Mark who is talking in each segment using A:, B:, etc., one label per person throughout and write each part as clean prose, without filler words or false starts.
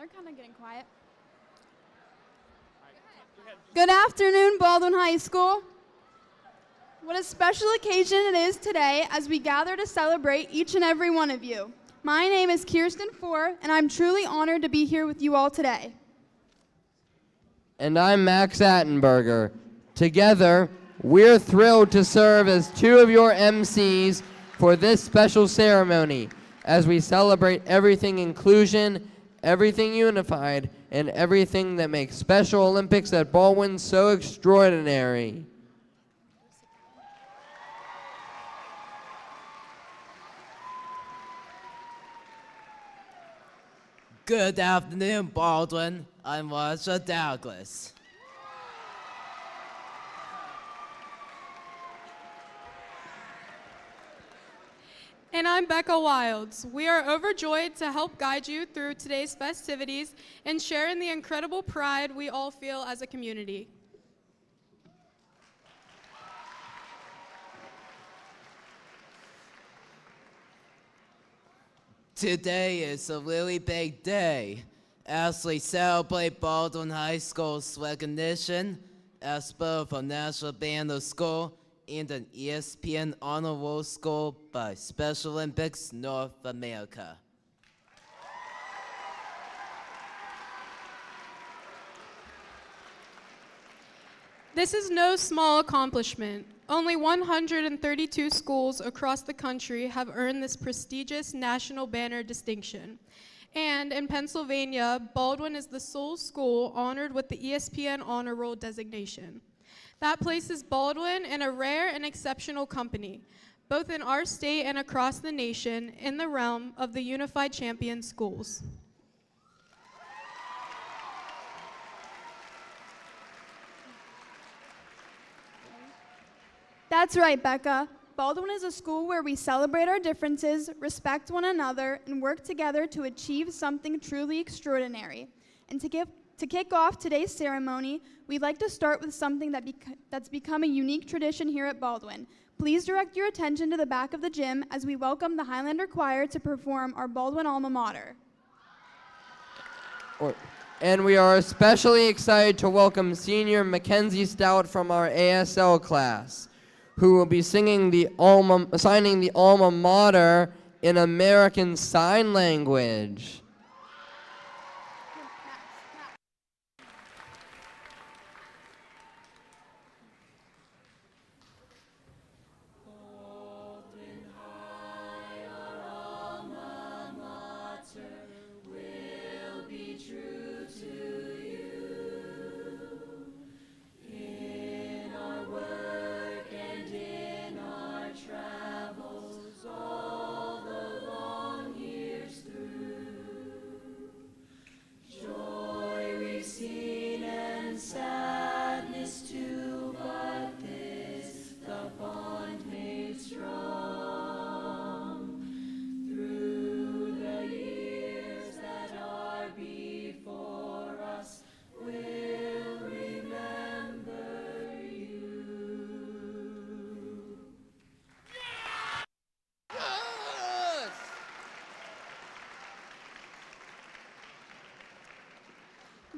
A: They're kind of getting quiet. Good afternoon, Baldwin High School. What a special occasion it is today as we gather to celebrate each and every one of you. My name is Kirsten Four, and I'm truly honored to be here with you all today.
B: And I'm Max Attenberger. Together, we're thrilled to serve as two of your MCs for this special ceremony as we celebrate everything inclusion, everything unified, and everything that makes Special Olympics at Baldwin so extraordinary.
C: Good afternoon, Baldwin. I'm Roger Douglas.
D: And I'm Becca Wilds. We are overjoyed to help guide you through today's festivities and share in the incredible pride we all feel as a community.
C: Today is a really big day as we celebrate Baldwin High School's recognition as both a National Band School and an ESPN Honor Roll School by Special Olympics North America.
D: This is no small accomplishment. Only 132 schools across the country have earned this prestigious national banner distinction. And in Pennsylvania, Baldwin is the sole school honored with the ESPN Honor Roll designation. That places Baldwin in a rare and exceptional company, both in our state and across the nation, in the realm of the unified champion schools.
A: That's right, Becca. Baldwin is a school where we celebrate our differences, respect one another, and work together to achieve something truly extraordinary. And to kick off today's ceremony, we'd like to start with something that's become a unique tradition here at Baldwin. Please direct your attention to the back of the gym as we welcome the Highlander Choir to perform our Baldwin alma mater.
B: And we are especially excited to welcome senior Mackenzie Stout from our ASL class, who will be signing the alma mater in American Sign Language.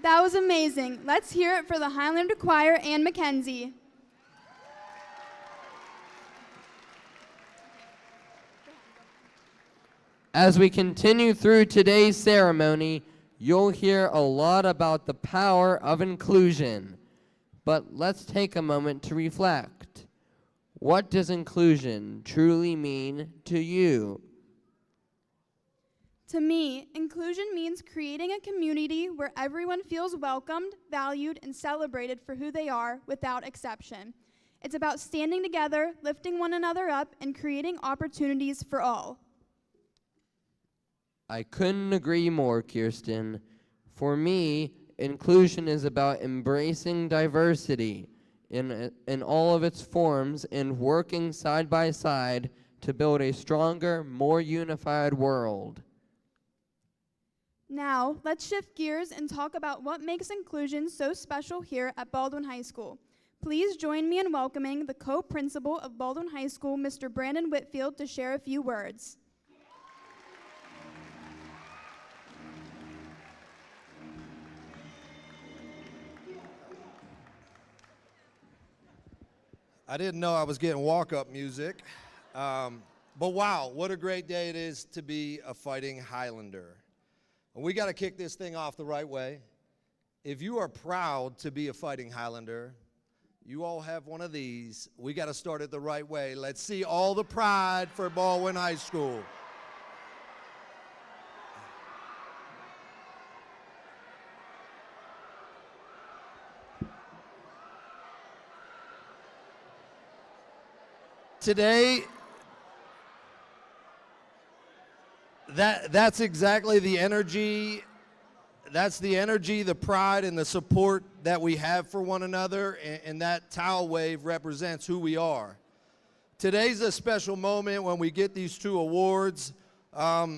A: That was amazing. Let's hear it for the Highlander Choir and Mackenzie.
B: As we continue through today's ceremony, you'll hear a lot about the power of inclusion. But let's take a moment to reflect. What does inclusion truly mean to you?
A: To me, inclusion means creating a community where everyone feels welcomed, valued, and celebrated for who they are without exception. It's about standing together, lifting one another up, and creating opportunities for all.
B: I couldn't agree more, Kirsten. For me, inclusion is about embracing diversity in all of its forms and working side by side to build a stronger, more unified world.
A: Now, let's shift gears and talk about what makes inclusion so special here at Baldwin High School. Please join me in welcoming the co-principal of Baldwin High School, Mr. Brandon Whitfield, to share a few words.
E: I didn't know I was getting walk-up music. But wow, what a great day it is to be a Fighting Highlander. And we got to kick this thing off the right way. If you are proud to be a Fighting Highlander, you all have one of these. We got to start it the right way. Let's see all the pride for Baldwin High School. Today, that's exactly the energy. That's the energy, the pride, and the support that we have for one another, and that towel wave represents who we are. Today's a special moment when we get these two awards, but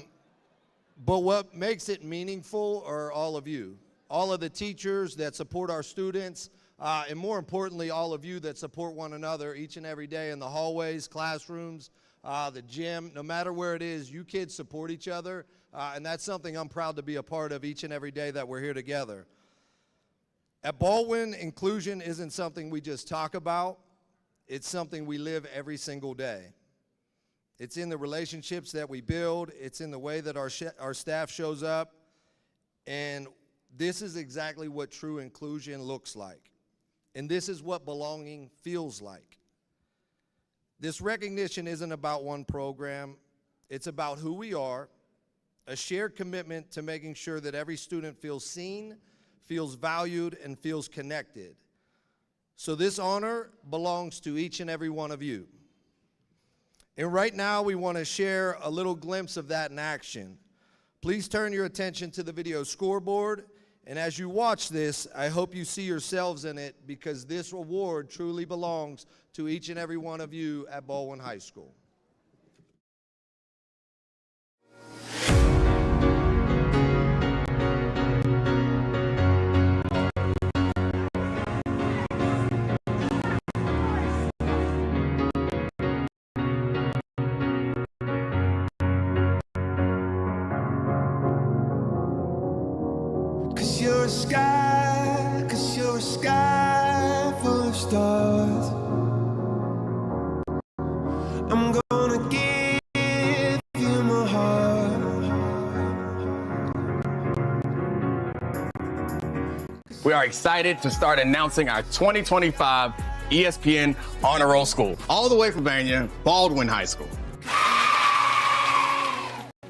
E: what makes it meaningful are all of you, all of the teachers that support our students, and more importantly, all of you that support one another each and every day in the hallways, classrooms, the gym. No matter where it is, you kids support each other, and that's something I'm proud to be a part of each and every day that we're here together. At Baldwin, inclusion isn't something we just talk about. It's something we live every single day. It's in the relationships that we build. It's in the way that our staff shows up. And this is exactly what true inclusion looks like. And this is what belonging feels like. This recognition isn't about one program. It's about who we are, a shared commitment to making sure that every student feels seen, feels valued, and feels connected. So this honor belongs to each and every one of you. And right now, we want to share a little glimpse of that in action. Please turn your attention to the video scoreboard. And as you watch this, I hope you see yourselves in it, because this award truly belongs to each and every one of you at Baldwin High School.
F: Cause you're a sky full of stars. I'm gonna give you my heart.
G: We are excited to start announcing our 2025 ESPN Honor Roll School, all the way from Pennsylvania, Baldwin High School.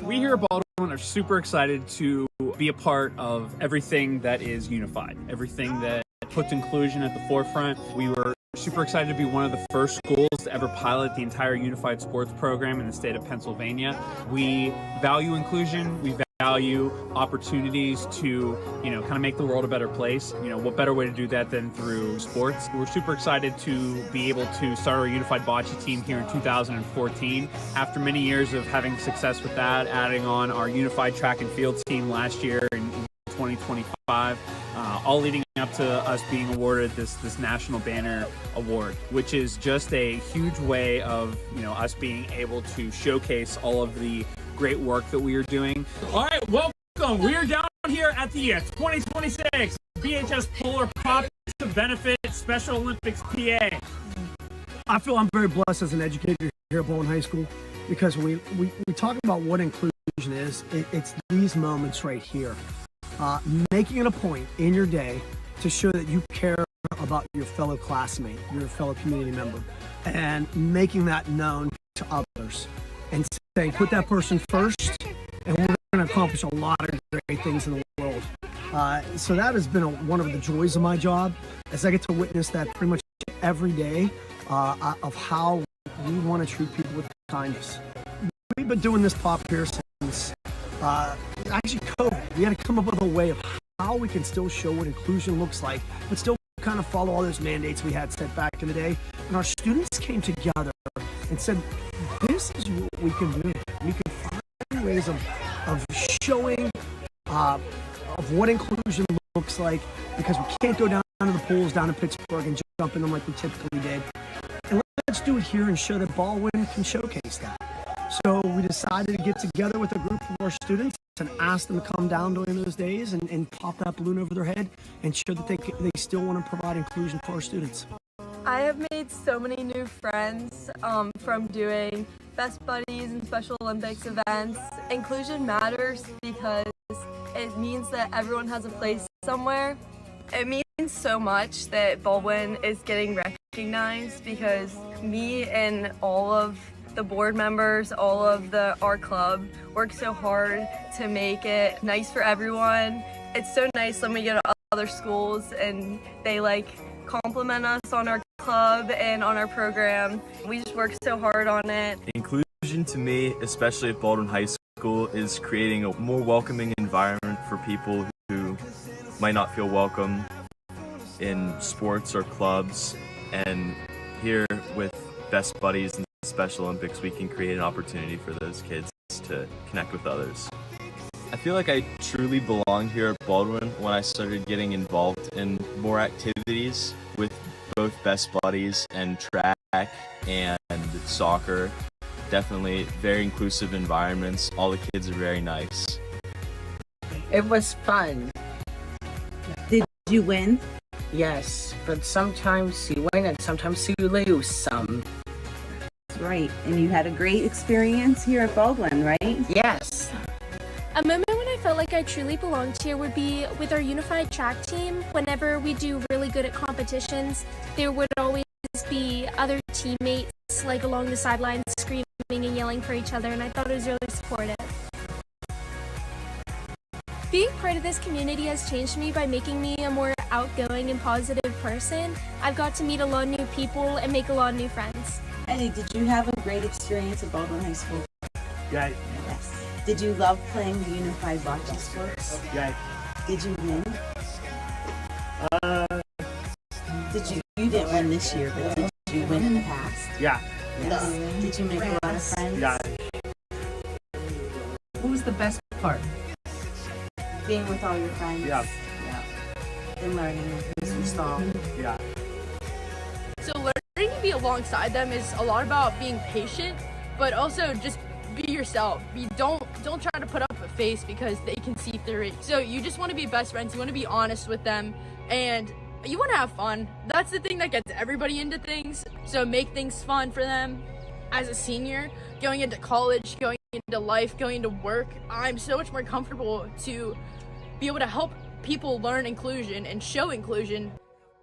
H: We here at Baldwin are super excited to be a part of everything that is unified, everything that puts inclusion at the forefront. We were super excited to be one of the first schools to ever pilot the entire unified sports program in the state of Pennsylvania. We value inclusion. We value opportunities to, kind of make the world a better place. What better way to do that than through sports? We're super excited to be able to start our unified bocce team here in 2014. After many years of having success with that, adding on our unified track and field team last year in 2025, all leading up to us being awarded this National Banner Award, which is just a huge way of, us being able to showcase all of the great work that we are doing. All right, welcome. We are down here at the 2026 BHS Polar Pop to Benefit Special Olympics PA.
I: I feel I'm very blessed as an educator here at Baldwin High School, because we talk about what inclusion is. It's these moments right here. Making it a point in your day to show that you care about your fellow classmate, your fellow community member, and making that known to others, and saying, put that person first, and we're going to accomplish a lot of great things in the world. So that has been one of the joys of my job, as I get to witness that pretty much every day, of how we want to treat people with kindness. We've been doing this pop here since actually COVID. We had to come up with a way of how we can still show what inclusion looks like, but still kind of follow all those mandates we had set back in the day. And our students came together and said, this is what we can do. We can find ways of showing of what inclusion looks like, because we can't go down to the pools down in Pittsburgh and jump in them like we typically did. And let's do it here and show that Baldwin can showcase that. So we decided to get together with a group of our students and ask them to come down during those days and pop that balloon over their head and show that they still want to provide inclusion for our students.
J: I have made so many new friends from doing Best Buddies and Special Olympics events. Inclusion matters because it means that everyone has a place somewhere. It means so much that Baldwin is getting recognized because me and all of the board members, all of our club work so hard to make it nice for everyone. It's so nice when we go to other schools and they compliment us on our club and on our program. We just work so hard on it.
K: Inclusion to me, especially at Baldwin High School, is creating a more welcoming environment for people who might not feel welcome in sports or clubs. And here with Best Buddies and Special Olympics, we can create an opportunity for those kids to connect with others. I feel like I truly belong here at Baldwin when I started getting involved in more activities with both Best Buddies and track and soccer. Definitely very inclusive environments. All the kids are very nice.
L: It was fun.
M: Did you win?
L: Yes, but sometimes you win and sometimes you lose some.
M: That's right. And you had a great experience here at Baldwin, right?
L: Yes.
N: A moment when I felt like I truly belonged here would be with our unified track team. Whenever we do really good at competitions, there would always be other teammates along the sidelines screaming and yelling for each other, and I thought it was really supportive. Being part of this community has changed me by making me a more outgoing and positive person. I've got to meet a lot of new people and make a lot of new friends.
M: Eddie, did you have a great experience at Baldwin High School?
H: Yeah.
M: Yes. Did you love playing the unified bocce sports?
H: Yeah.
M: Did you win? You didn't win this year, but did you win in the past?
H: Yeah.
M: Yes. Did you make a lot of friends?
H: Yeah.
L: What was the best part?
M: Being with all your friends.
H: Yeah.
M: And learning as we saw.
H: Yeah.
O: So learning to be alongside them is a lot about being patient, but also just be yourself. You don't try to put up a face because they can see through it. So you just want to be best friends. You want to be honest with them, and you want to have fun. That's the thing that gets everybody into things. So make things fun for them. As a senior, going into college, going into life, going into work, I'm so much more comfortable to be able to help people learn inclusion and show inclusion.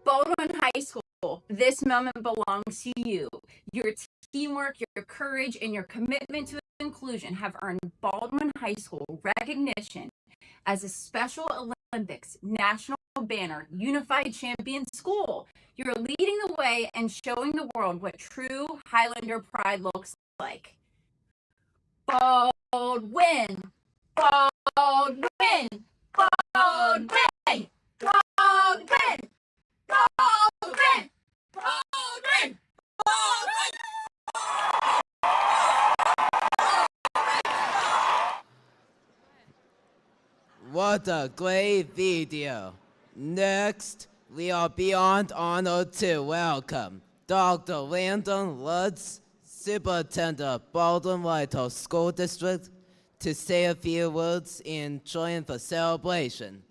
P: Baldwin High School, this moment belongs to you. Your teamwork, your courage, and your commitment to inclusion have earned Baldwin High School recognition as a Special Olympics National Banner Unified Champion School. You're leading the way and showing the world what true Highlander pride looks like. Baldwin! Baldwin! Baldwin! Baldwin! Baldwin! Baldwin! Baldwin!
C: What a great video. Next, we are beyond honored to welcome Dr. Landon Lutz, Superintendent of Baldwin Whitehall School District, to say a few words and join the celebration.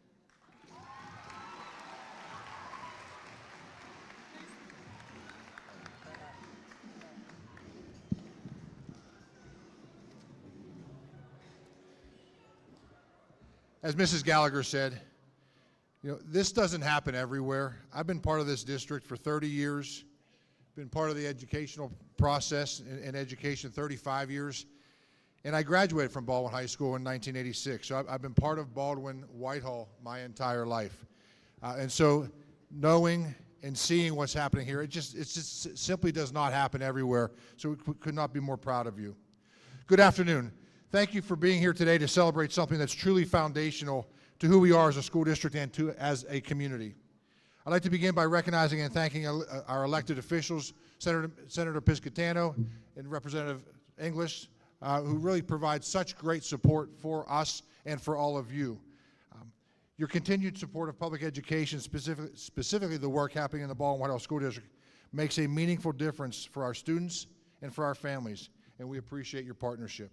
Q: As Mrs. Gallagher said, this doesn't happen everywhere. I've been part of this district for 30 years, been part of the educational process in education 35 years, and I graduated from Baldwin High School in 1986. So I've been part of Baldwin Whitehall my entire life. And so knowing and seeing what's happening here, it just simply does not happen everywhere. So we could not be more proud of you. Good afternoon. Thank you for being here today to celebrate something that's truly foundational to who we are as a school district and as a community. I'd like to begin by recognizing and thanking our elected officials, Senator Piscatano and Representative English, who really provide such great support for us and for all of you. Your continued support of public education, specifically the work happening in the Baldwin Whitehall School District, makes a meaningful difference for our students and for our families, and we appreciate your partnership.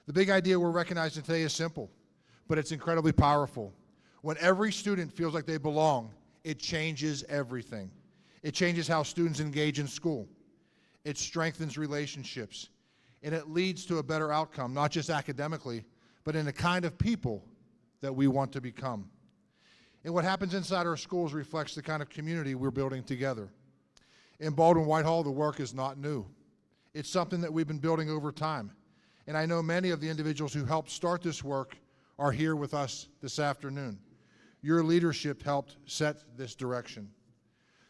Q: The big idea we're recognizing today is simple, but it's incredibly powerful. When every student feels like they belong, it changes everything. It changes how students engage in school. It strengthens relationships. And it leads to a better outcome, not just academically, but in the kind of people that we want to become. And what happens inside our schools reflects the kind of community we're building together. In Baldwin Whitehall, the work is not new. It's something that we've been building over time. And I know many of the individuals who helped start this work are here with us this afternoon. Your leadership helped set this direction.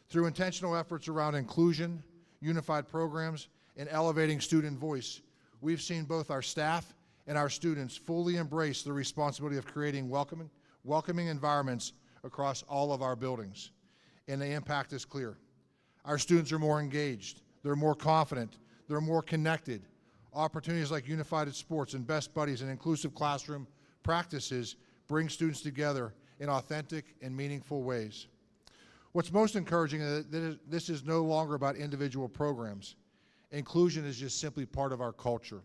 Q: Through intentional efforts around inclusion, unified programs, and elevating student voice, we've seen both our staff and our students fully embrace the responsibility of creating welcoming environments across all of our buildings. And the impact is clear. Our students are more engaged, they're more confident, they're more connected. Opportunities like unified sports and best buddies and inclusive classroom practices bring students together in authentic and meaningful ways. What's most encouraging is that this is no longer about individual programs. Inclusion is just simply part of our culture.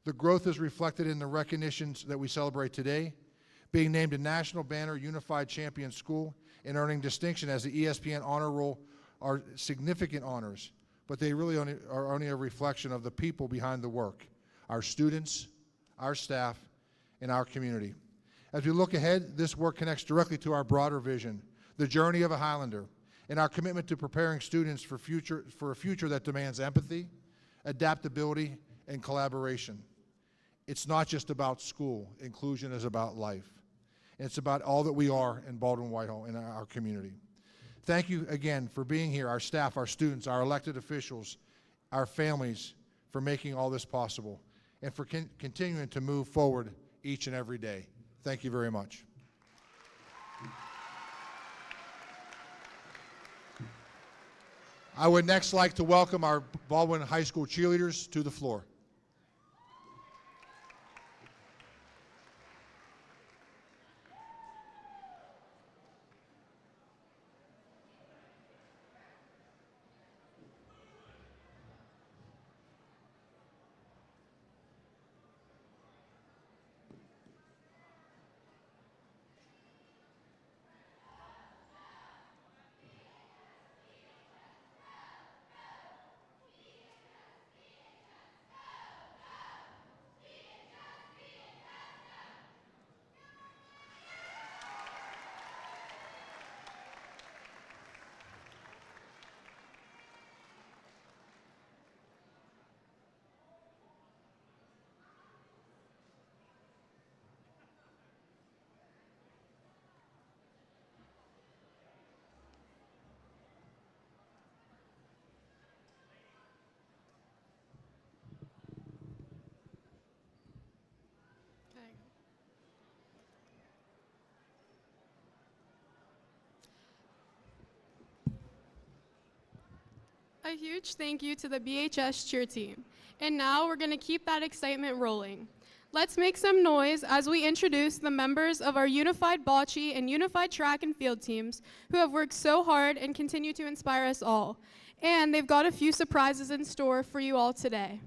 Q: The growth is reflected in the recognitions that we celebrate today, being named a National Banner Unified Champion School and earning distinction as the ESPN Honor Roll are significant honors, but they really are only a reflection of the people behind the work, our students, our staff, and our community. As we look ahead, this work connects directly to our broader vision, the journey of a Highlander, and our commitment to preparing students for a future that demands empathy, adaptability, and collaboration. It's not just about school. Inclusion is about life. And it's about all that we are in Baldwin Whitehall and our community. Thank you again for being here, our staff, our students, our elected officials, our families, for making all this possible, and for continuing to move forward each and every day. Thank you very much. I would next like to welcome our Baldwin High School cheerleaders to the floor.
D: A huge thank you to the BHS cheer team. And now we're going to keep that excitement rolling. Let's make some noise as we introduce the members of our unified bocce and unified track and field teams who have worked so hard and continue to inspire us all. And they've got a few surprises in store for you all today.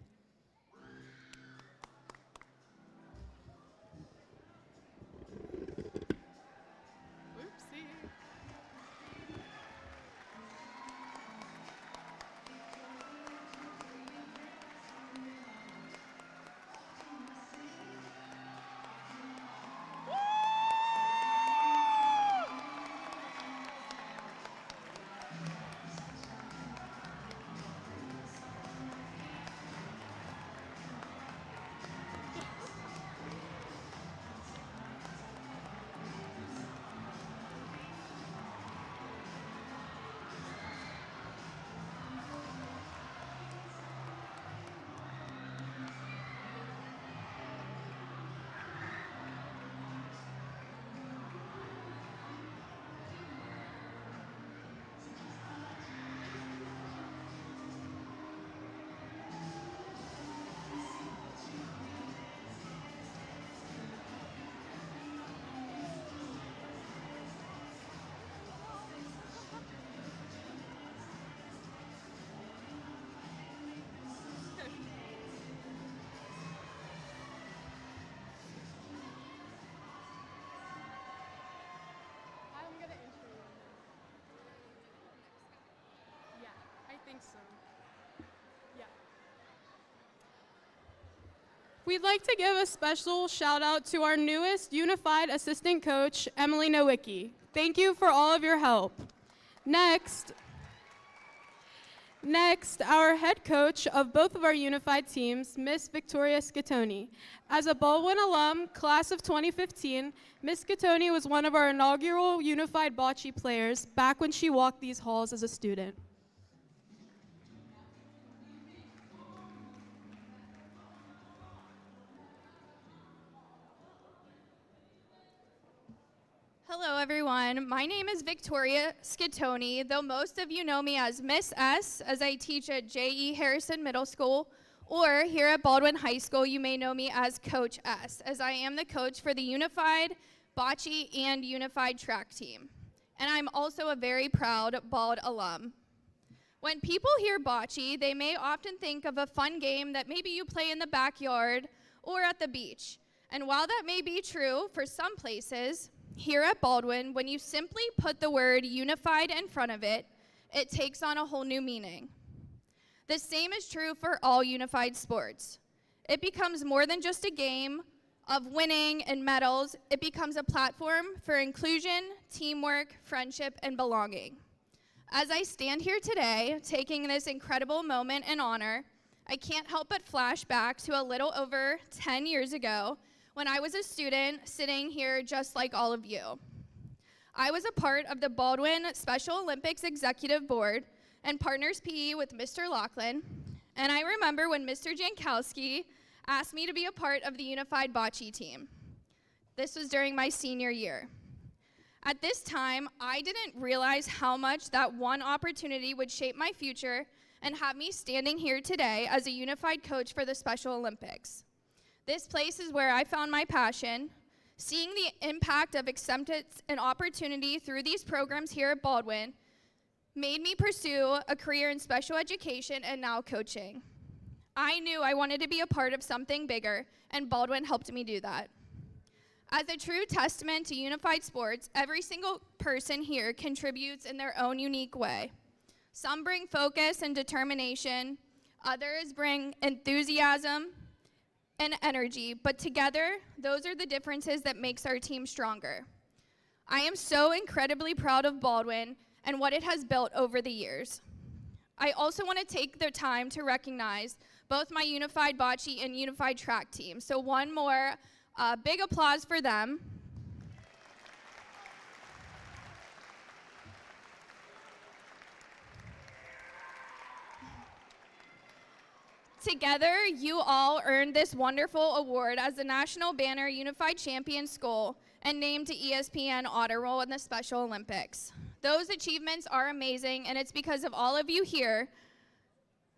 D: We'd like to give a special shout out to our newest unified assistant coach, Emily Nowicki. Thank you for all of your help. Next, our head coach of both of our unified teams, Miss Victoria Scatoni. As a Baldwin alum, class of 2015, Miss Scatoni was one of our inaugural unified bocce players back when she walked these halls as a student.
A: Hello, everyone. My name is Victoria Scatoni, though most of you know me as Miss S, as I teach at J.E. Harrison Middle School, or here at Baldwin High School, you may know me as Coach S, as I am the coach for the Unified Bocce and Unified Track team. And I'm also a very proud Bald alum. When people hear bocce, they may often think of a fun game that maybe you play in the backyard or at the beach. And while that may be true for some places, here at Baldwin, when you simply put the word unified in front of it, it takes on a whole new meaning. The same is true for all unified sports. It becomes more than just a game of winning and medals. It becomes a platform for inclusion, teamwork, friendship, and belonging. As I stand here today, taking this incredible moment and honor, I can't help but flash back to a little over 10 years ago when I was a student sitting here just like all of you. I was a part of the Baldwin Special Olympics Executive Board and Partners PE with Mr. Laughlin, and I remember when Mr. Jankowski asked me to be a part of the Unified Bocce team. This was during my senior year. At this time, I didn't realize how much that one opportunity would shape my future and have me standing here today as a unified coach for the Special Olympics. This place is where I found my passion. Seeing the impact of acceptance and opportunity through these programs here at Baldwin made me pursue a career in special education and now coaching. I knew I wanted to be a part of something bigger, and Baldwin helped me do that. As a true testament to unified sports, every single person here contributes in their own unique way. Some bring focus and determination, others bring enthusiasm and energy, but together, those are the differences that makes our team stronger. I am so incredibly proud of Baldwin and what it has built over the years. I also want to take the time to recognize both my unified bocce and unified track team. So one more big applause for them. Together, you all earned this wonderful award as the National Banner Unified Champion School and named to ESPN Honor Roll in the Special Olympics. Those achievements are amazing, and it's because of all of you here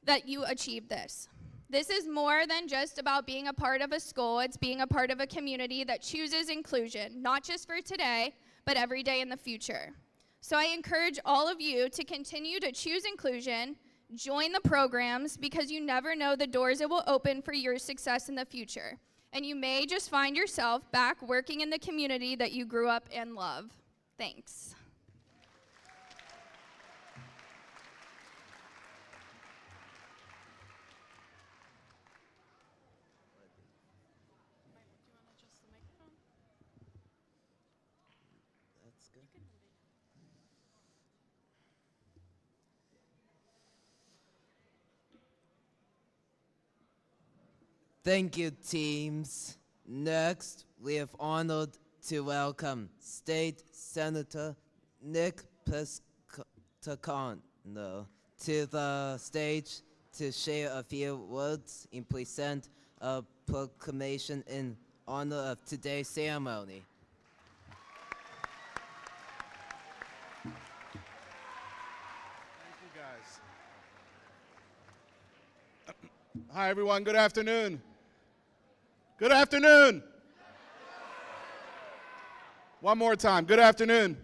A: that you achieved this. This is more than just about being a part of a school. It's being a part of a community that chooses inclusion, not just for today, but every day in the future. So I encourage all of you to continue to choose inclusion, join the programs, because you never know the doors it will open for your success in the future. And you may just find yourself back working in the community that you grew up and love. Thanks.
C: Thank you, teams. Next, we have honored to welcome State Senator Nick Piscatano to the stage to share a few words and present a proclamation in honor of today's ceremony.
R: Thank you, guys. Hi, everyone. Good afternoon. Good afternoon. One more time. Good afternoon.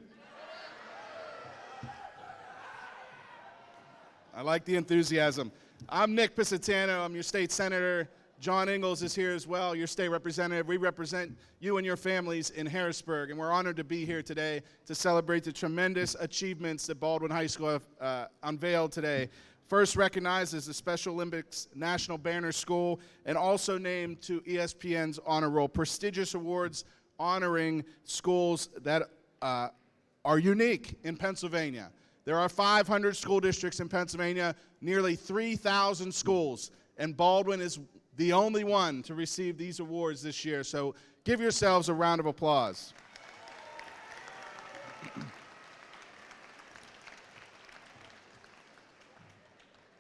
R: I like the enthusiasm. I'm Nick Piscatano. I'm your state senator. John Ingalls is here as well, your state representative. We represent you and your families in Harrisburg, and we're honored to be here today to celebrate the tremendous achievements that Baldwin High School have unveiled today. first recognized as the Special Olympics National Banner School, and also named to ESPN's Honor Roll. Prestigious awards honoring schools that are unique in Pennsylvania. There are 500 school districts in Pennsylvania, nearly 3,000 schools, and Baldwin is the only one to receive these awards this year. So give yourselves a round of applause.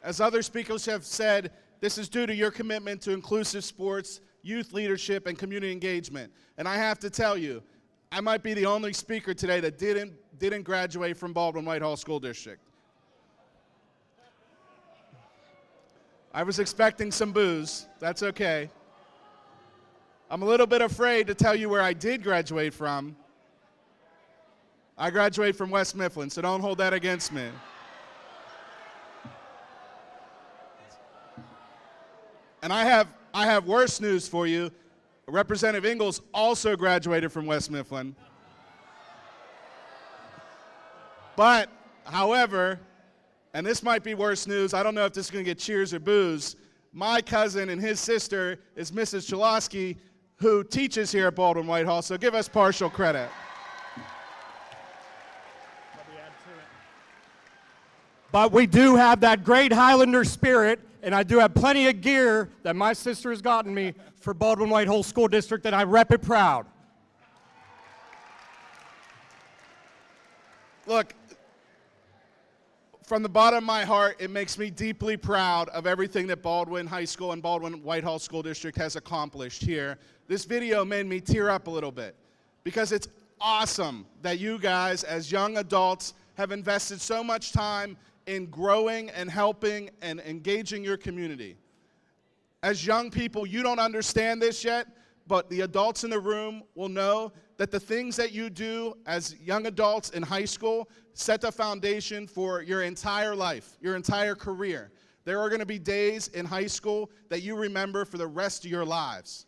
R: As other speakers have said, this is due to your commitment to inclusive sports, youth leadership, and community engagement. And I have to tell you, I might be the only speaker today that didn't graduate from Baldwin Whitehall School District. I was expecting some boos. That's okay. I'm a little bit afraid to tell you where I did graduate from. I graduated from West Mifflin, so don't hold that against me. And I have worse news for you. Representative Ingalls also graduated from West Mifflin. But, however, and this might be worse news, I don't know if this is going to get cheers or boos, my cousin and his sister is Mrs. Chalosky, who teaches here at Baldwin Whitehall, so give us partial credit.
S: But we do have that great Highlander spirit, and I do have plenty of gear that my sister has gotten me for Baldwin Whitehall School District, and I rep it proud.
R: Look, from the bottom of my heart, it makes me deeply proud of everything that Baldwin High School and Baldwin Whitehall School District has accomplished here. This video made me tear up a little bit because it's awesome that you guys, as young adults, have invested so much time in growing and helping and engaging your community. As young people, you don't understand this yet, but the adults in the room will know that the things that you do as young adults in high school set the foundation for your entire life, your entire career. There are going to be days in high school that you remember for the rest of your lives.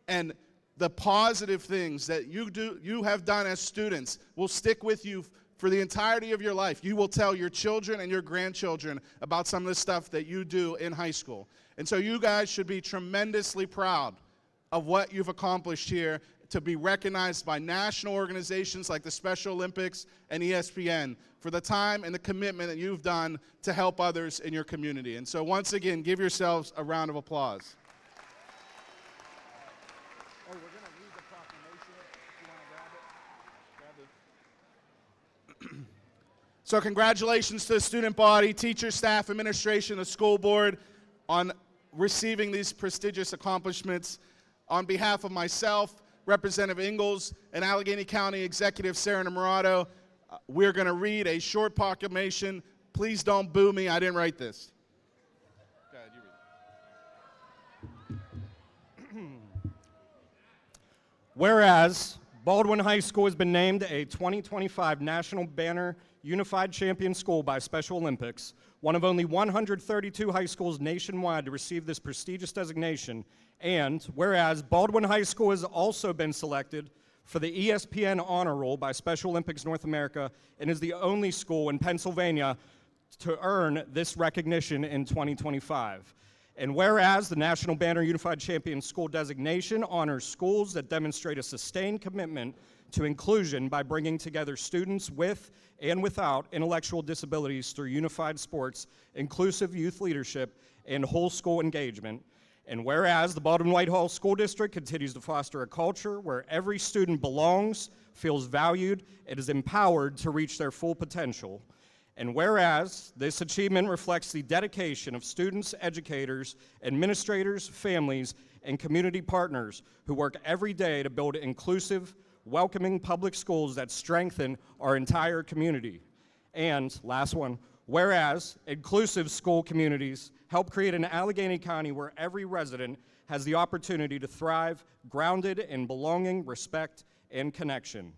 R: And the positive things that you have done as students will stick with you for the entirety of your life. You will tell your children and your grandchildren about some of the stuff that you do in high school. And so you guys should be tremendously proud of what you've accomplished here, to be recognized by national organizations like the Special Olympics and ESPN for the time and the commitment that you've done to help others in your community. And so once again, give yourselves a round of applause. Oh, we're going to read the proclamation. If you want to grab it. So congratulations to the student body, teachers, staff, administration, the school board on receiving these prestigious accomplishments. On behalf of myself, Representative Ingalls, and Allegheny County Executive Sarah Namarato, we're going to read a short proclamation. Please don't boo me. I didn't write this. Go ahead, you read it.
S: Whereas Baldwin High School has been named a 2025 National Banner Unified Champion School by Special Olympics, one of only 132 high schools nationwide to receive this prestigious designation. And whereas Baldwin High School has also been selected for the ESPN Honor Roll by Special Olympics North America and is the only school in Pennsylvania to earn this recognition in 2025. And whereas the National Banner Unified Champion School designation honors schools that demonstrate a sustained commitment to inclusion by bringing together students with and without intellectual disabilities through unified sports, inclusive youth leadership, and whole school engagement. And whereas the Baldwin Whitehall School District continues to foster a culture where every student belongs, feels valued, and is empowered to reach their full potential. And whereas this achievement reflects the dedication of students, educators, administrators, families, and community partners who work every day to build inclusive, welcoming public schools that strengthen our entire community. And last one, whereas inclusive school communities help create an Allegheny County where every resident has the opportunity to thrive, grounded in belonging, respect, and connection.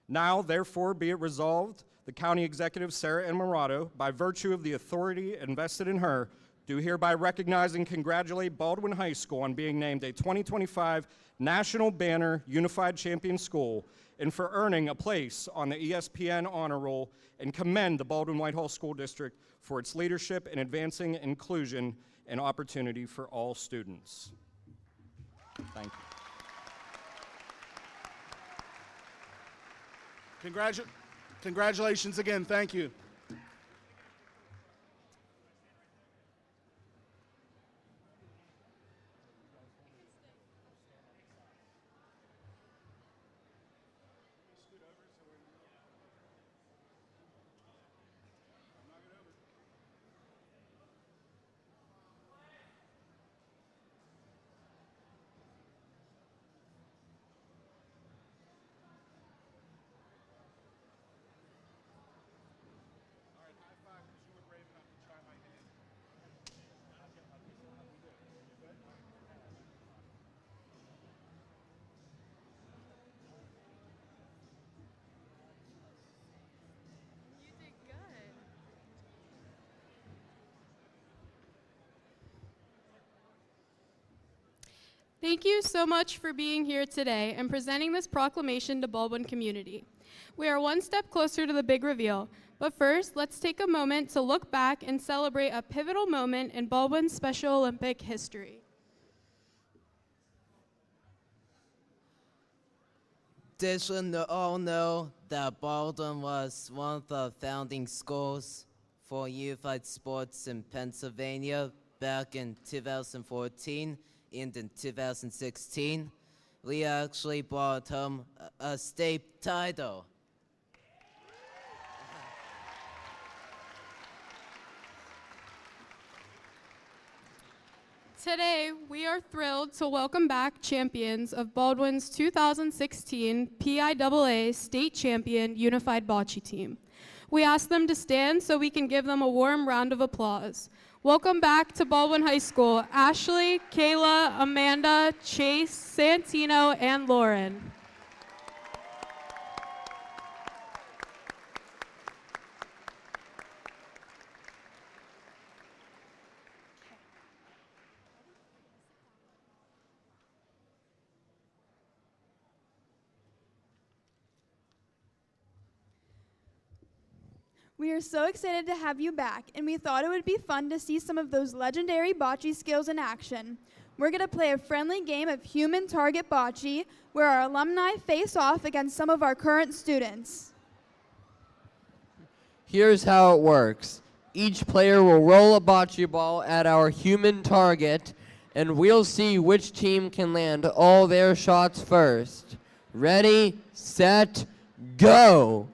S: Now, therefore, be it resolved, the County Executive, Sarah N. Morato, by virtue of the authority invested in her, do hereby recognize and congratulate Baldwin High School on being named a 2025 National Banner Unified Champion School and for earning a place on the ESPN Honor Roll, and commend the Baldwin Whitehall School District for its leadership in advancing inclusion and opportunity for all students. Thank you.
R: Congratulations again. Thank you.
D: Thank you so much for being here today and presenting this proclamation to Baldwin community. We are one step closer to the big reveal, but first, let's take a moment to look back and celebrate a pivotal moment in Baldwin's Special Olympic history.
C: Did you all know that Baldwin was one of the founding schools for unified sports in Pennsylvania back in 2014 and in 2016? We actually brought home a state title.
D: Today, we are thrilled to welcome back champions of Baldwin's 2016 PIAA State Champion Unified Bocce Team. We ask them to stand so we can give them a warm round of applause. Welcome back to Baldwin High School, Ashley, Kayla, Amanda, Chase, Santino, and Lauren.
A: We are so excited to have you back, and we thought it would be fun to see some of those legendary bocce skills in action. We're going to play a friendly game of human target bocce, where our alumni face off against some of our current students.
B: Here's how it works. Each player will roll a bocce ball at our human target, and we'll see which team can land all their shots first. Ready, set, go!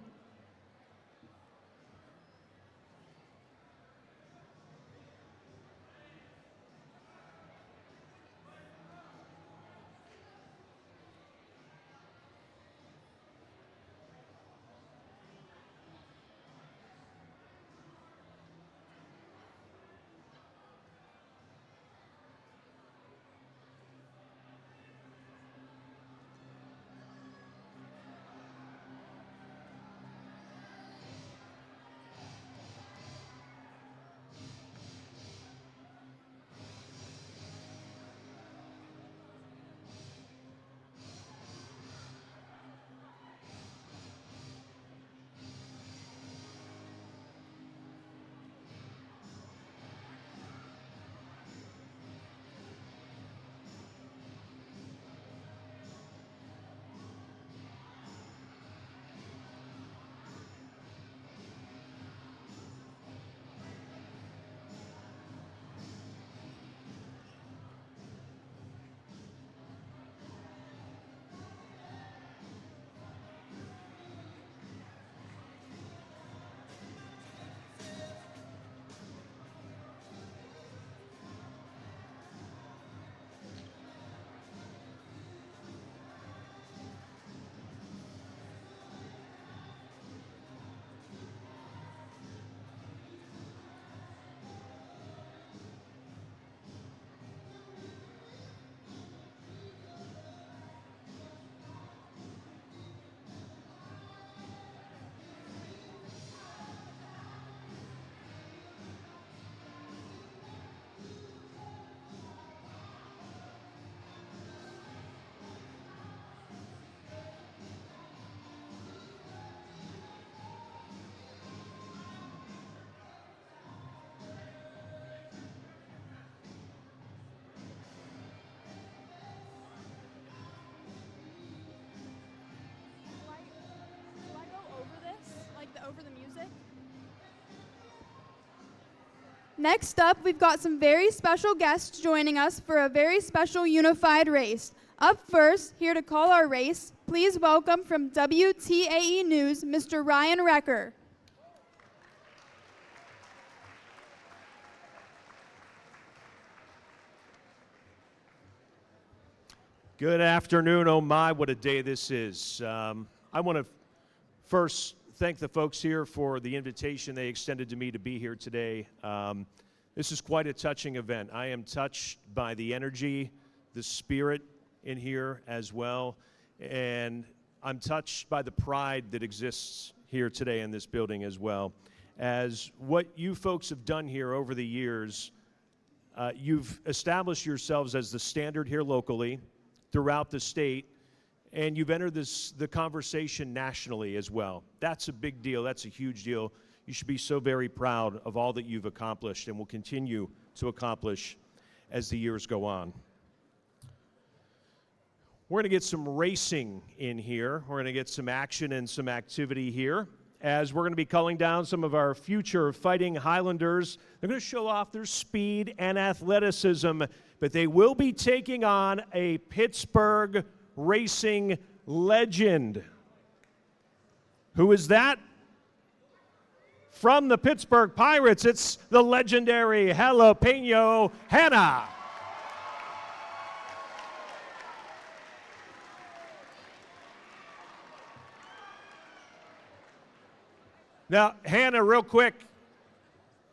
A: Next up, we've got some very special guests joining us for a very special unified race. Up first, here to call our race, please welcome from WTAE News, Mr. Ryan Recker.
T: Good afternoon. Oh my, what a day this is. I want to first thank the folks here for the invitation they extended to me to be here today. This is quite a touching event. I am touched by the energy, the spirit in here as well, and I'm touched by the pride that exists here today in this building as well. As what you folks have done here over the years, you've established yourselves as the standard here locally, throughout the state, and you've entered the conversation nationally as well. That's a big deal. That's a huge deal. You should be so very proud of all that you've accomplished and will continue to accomplish as the years go on. We're going to get some racing in here. We're going to get some action and some activity here, as we're going to be calling down some of our future Fighting Highlanders. They're going to show off their speed and athleticism, but they will be taking on a Pittsburgh racing legend. Who is that? From the Pittsburgh Pirates, it's the legendary Jalapeno Hannah. Now, Hannah, real quick.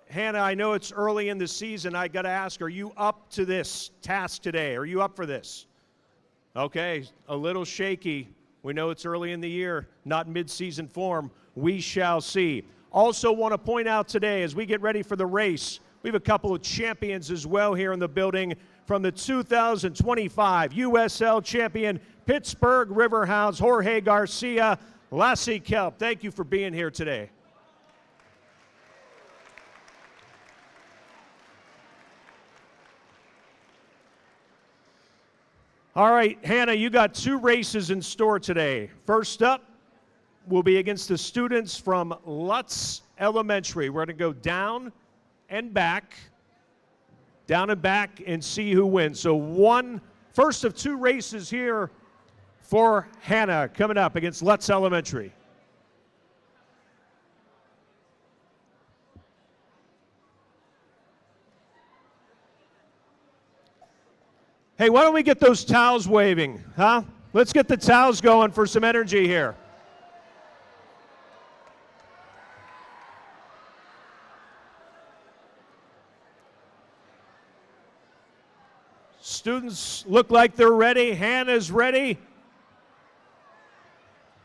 T: Hannah, I know it's early in the season. I got to ask, are you up to this task today? Are you up for this? Okay, a little shaky. We know it's early in the year, not mid-season form. We shall see. Also want to point out today, as we get ready for the race, we have a couple of champions as well here in the building from the 2025 USL champion Pittsburgh Riverhounds, Jorge Garcia, Lassie Kelp. Thank you for being here today. All right, Hannah, you got two races in store today. First up will be against the students from Lutz Elementary. We're going to go down and back, and see who wins. So first of two races here for Hannah coming up against Lutz Elementary. Hey, why don't we get those towels waving, huh? Let's get the towels going for some energy here. Students look like they're ready. Hannah's ready.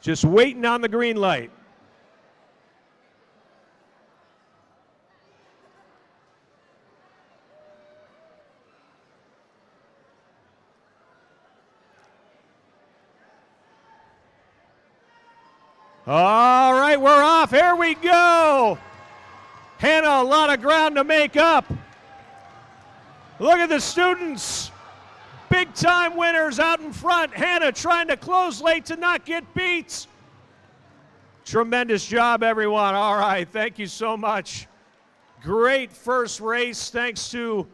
T: Just waiting on the green light. All right, we're off. Here we go. Hannah, a lot of ground to make up. Look at the students. Big time winners out in front. Hannah trying to close late to not get beat. Tremendous job, everyone. All right, thank you so much. Great first race. Thanks to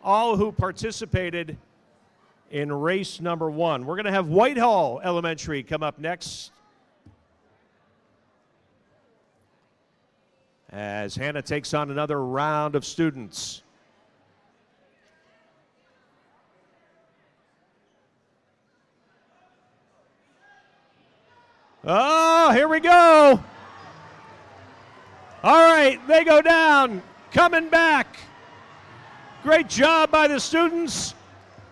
T: all who participated in race number one. We're going to have Whitehall Elementary come up next, as Hannah takes on another round of students. Oh, here we go. All right, they go down, coming back. Great job by the students.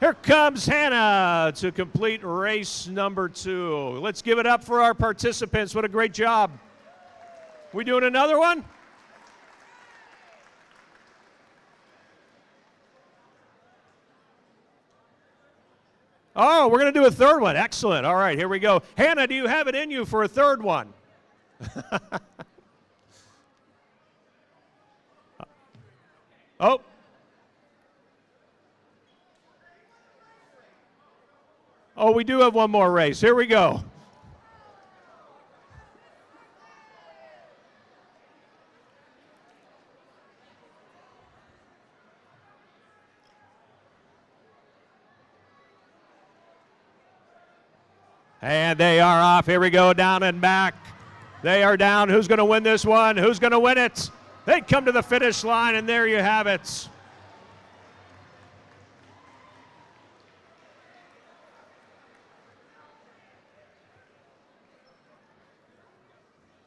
T: Here comes Hannah to complete race number two. Let's give it up for our participants. What a great job. We doing another one? Oh, we're going to do a third one. Excellent. All right, here we go. Hannah, do you have it in you for a third one? Oh. Oh, we do have one more race. Here we go. And they are off. Here we go, down and back. They are down. Who's going to win this one? Who's going to win it? They come to the finish line, and there you have it.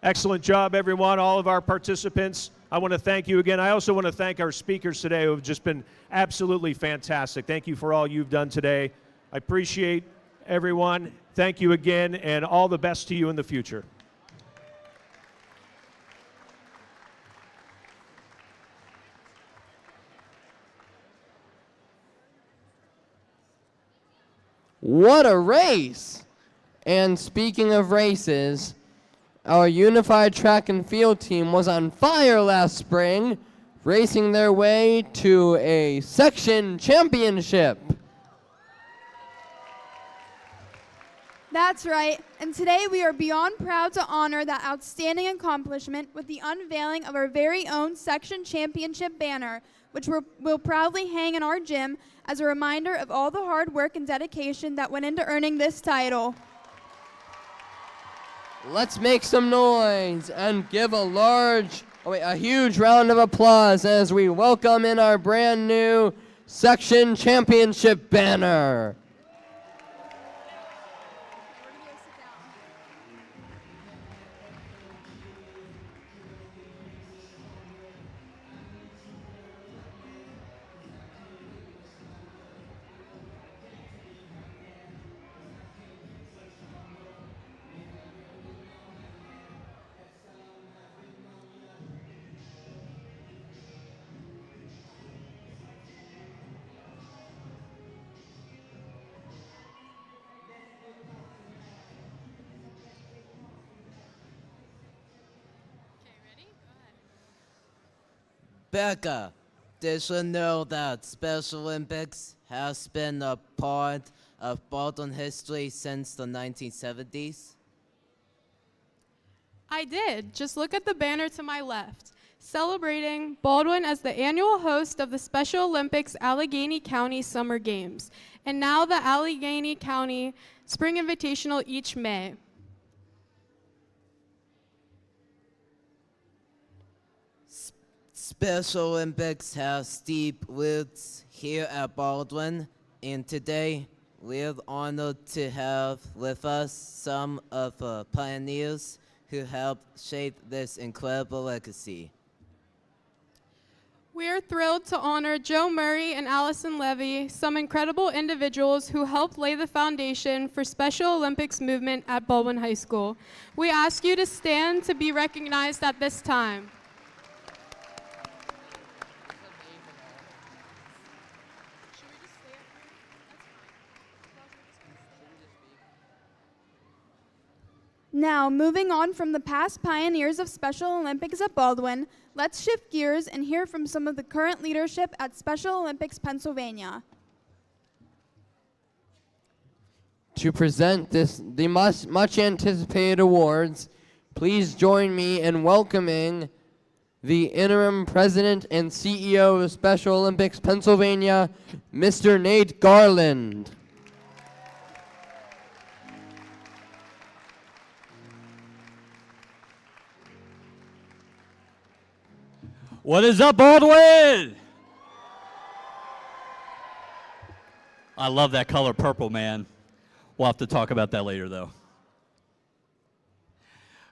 T: Excellent job, everyone, all of our participants. I want to thank you again. I also want to thank our speakers today who have just been absolutely fantastic. Thank you for all you've done today. I appreciate everyone. Thank you again, and all the best to you in the future.
B: What a race! And speaking of races, our unified track and field team was on fire last spring, racing their way to a section championship.
A: That's right, and today we are beyond proud to honor that outstanding accomplishment with the unveiling of our very own section championship banner, which we'll proudly hang in our gym as a reminder of all the hard work and dedication that went into earning this title.
B: Let's make some noise and give a huge round of applause as we welcome in our brand new section championship banner.
C: Becca, did you know that Special Olympics has been a part of Baldwin history since the 1970s?
D: I did. Just look at the banner to my left, celebrating Baldwin as the annual host of the Special Olympics Allegheny County Summer Games, and now the Allegheny County Spring Invitational each May.
C: Special Olympics has deep roots here at Baldwin, and today we're honored to have with us some of the pioneers who helped shape this incredible legacy.
D: We are thrilled to honor Joe Murray and Allison Levy, some incredible individuals who helped lay the foundation for Special Olympics movement at Baldwin High School. We ask you to stand to be recognized at this time.
A: Now, moving on from the past pioneers of Special Olympics at Baldwin, let's shift gears and hear from some of the current leadership at Special Olympics Pennsylvania.
B: To present the much anticipated awards, please join me in welcoming the interim president and CEO of Special Olympics Pennsylvania, Mr. Nate Garland.
U: What is up, Baldwin? I love that color purple, man. We'll have to talk about that later, though.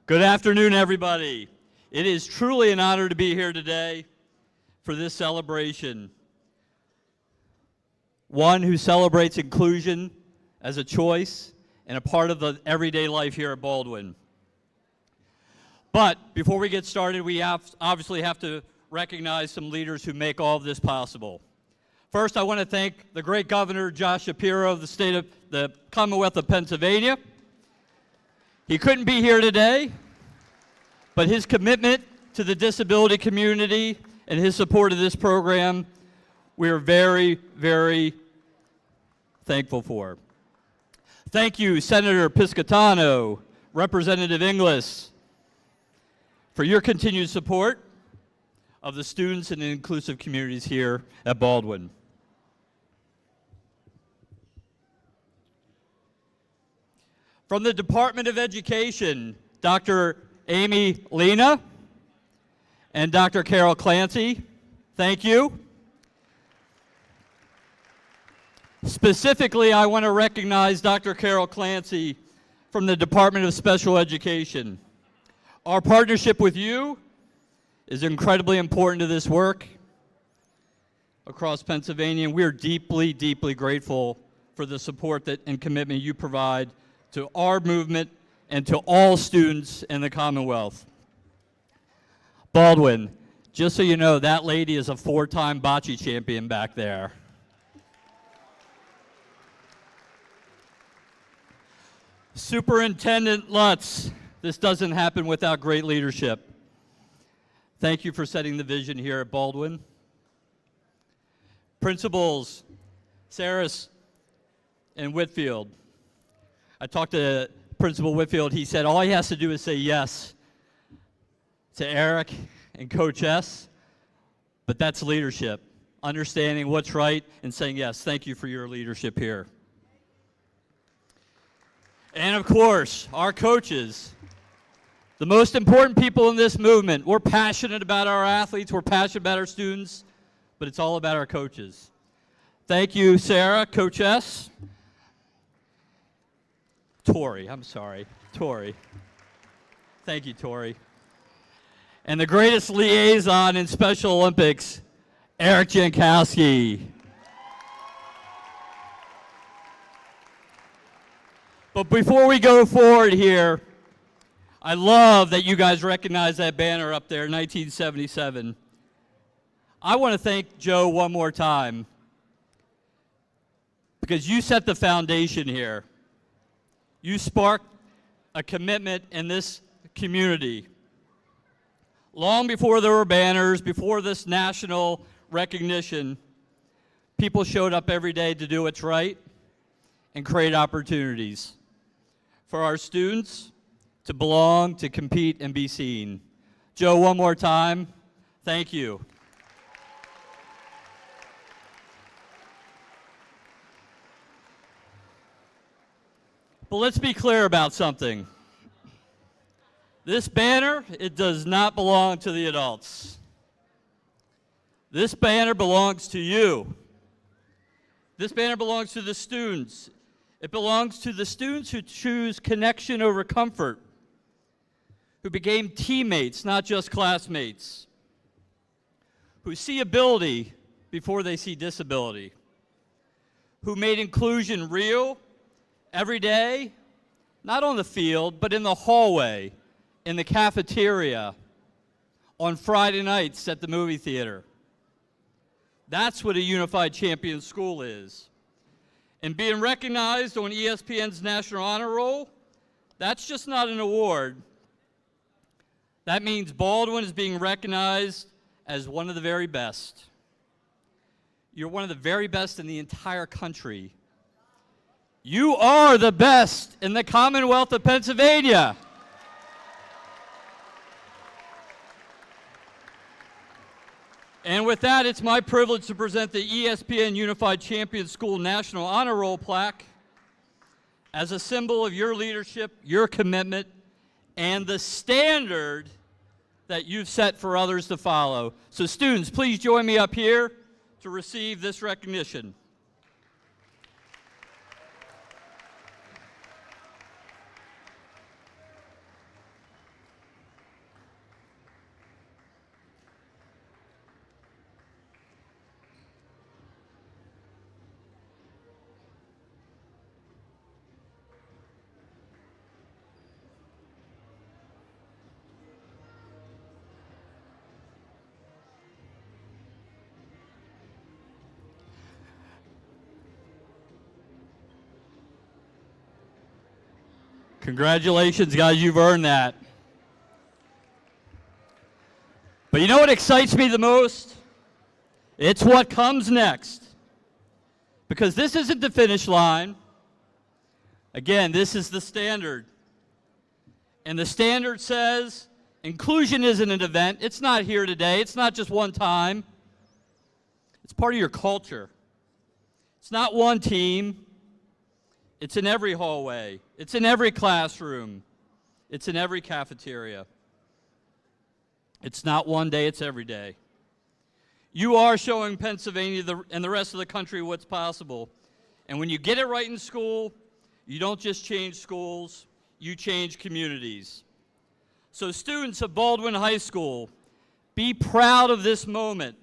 U: Good afternoon, everybody. It is truly an honor to be here today for this celebration. One who celebrates inclusion as a choice and a part of the everyday life here at Baldwin. But before we get started, we obviously have to recognize some leaders who make all of this possible. First, I want to thank the great Governor Josh Shapiro of the Commonwealth of Pennsylvania. He couldn't be here today, but his commitment to the disability community and his support of this program, we are very, very thankful for. Thank you, Senator Piscitano, Representative Inglis, for your continued support of the students and the inclusive communities here at Baldwin. From the Department of Education, Dr. Amy Lena and Dr. Carol Clancy, thank you. Specifically, I want to recognize Dr. Carol Clancy from the Department of Special Education. Our partnership with you is incredibly important to this work across Pennsylvania, and we're deeply, deeply grateful for the support and commitment you provide to our movement and to all students in the Commonwealth. Baldwin, just so you know, that lady is a 4-time bocce champion back there. Superintendent Lutz, this doesn't happen without great leadership. Thank you for setting the vision here at Baldwin. Principals, Saris and Whitfield. I talked to Principal Whitfield. He said all he has to do is say yes to Eric and Coach S, but that's leadership, understanding what's right and saying yes. Thank you for your leadership here. And of course, our coaches, the most important people in this movement. We're passionate about our athletes, we're passionate about our students, but it's all about our coaches. Thank you, Sarah, Coach S. Tori. Thank you, Tori. And the greatest liaison in Special Olympics, Eric Jankowski. But before we go forward here, I love that you guys recognize that banner up there, 1977. I want to thank Joe one more time because you set the foundation here. You sparked a commitment in this community. Long before there were banners, before this national recognition, people showed up every day to do what's right and create opportunities for our students to belong, to compete, and be seen. Joe, one more time, thank you. But let's be clear about something. This banner, it does not belong to the adults. This banner belongs to you. This banner belongs to the students. It belongs to the students who choose connection over comfort, who became teammates, not just classmates, who see ability before they see disability, who made inclusion real every day, not on the field, but in the hallway, in the cafeteria, on Friday nights at the movie theater. That's what a unified champion school is. And being recognized on ESPN's National Honor Roll, that's just not an award. That means Baldwin is being recognized as one of the very best. You're one of the very best in the entire country. You are the best in the Commonwealth of Pennsylvania. And with that, it's my privilege to present the ESPN Unified Champion School National Honor Roll plaque as a symbol of your leadership, your commitment, and the standard that you've set for others to follow. So students, please join me up here to receive this recognition. Congratulations, guys, you've earned that. But you know what excites me the most? It's what comes next. Because this isn't the finish line. Again, this is the standard. And the standard says inclusion isn't an event. It's not here today. It's not just one time. It's part of your culture. It's not one team. It's in every hallway, It's in every classroom. It's in every cafeteria. It's not one day, it's every day. You are showing Pennsylvania and the rest of the country what's possible. And when you get it right in school, you don't just change schools, you change communities. So students of Baldwin High School, be proud of this moment.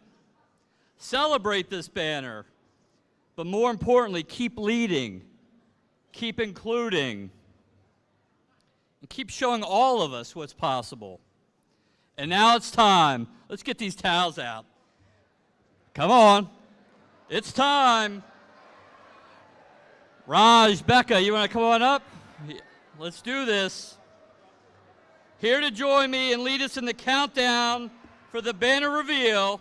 U: Celebrate this banner. But more importantly, keep leading, keep including, and keep showing all of us what's possible. And now it's time. Let's get these towels out. Come on. It's time. Raj, Becca, you want to come on up? Let's do this. Here to join me and lead us in the countdown for the banner reveal.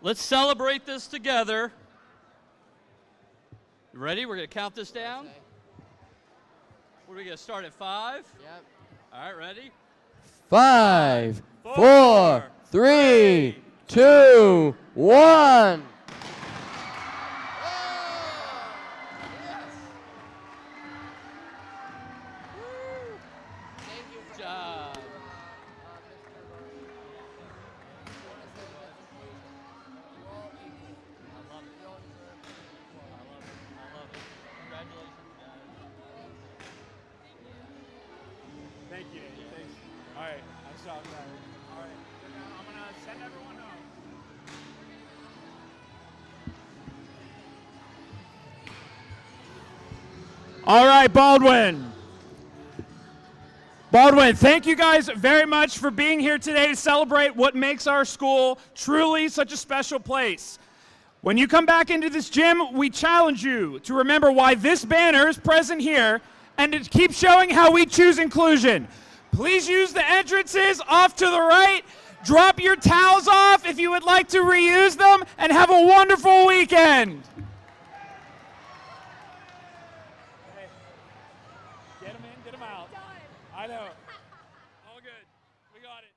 U: Let's celebrate this together. You ready? We're going to count this down. What are we going to start at 5?
B: Yep.
U: All right, ready?
B: 5, 4, 3, 2, 1.
U: Good job.
E: Thank you. Thanks. All right, I saw that. All right, I'm gonna send everyone home. All right, Baldwin. Baldwin, thank you guys very much for being here today to celebrate what makes our school truly such a special place. When you come back into this gym, we challenge you to remember why this banner is present here and to keep showing how we choose inclusion. Please use the entrances off to the right. Drop your towels off if you would like to reuse them, and have a wonderful weekend. Get them in, get them out. I know. All good. We got it.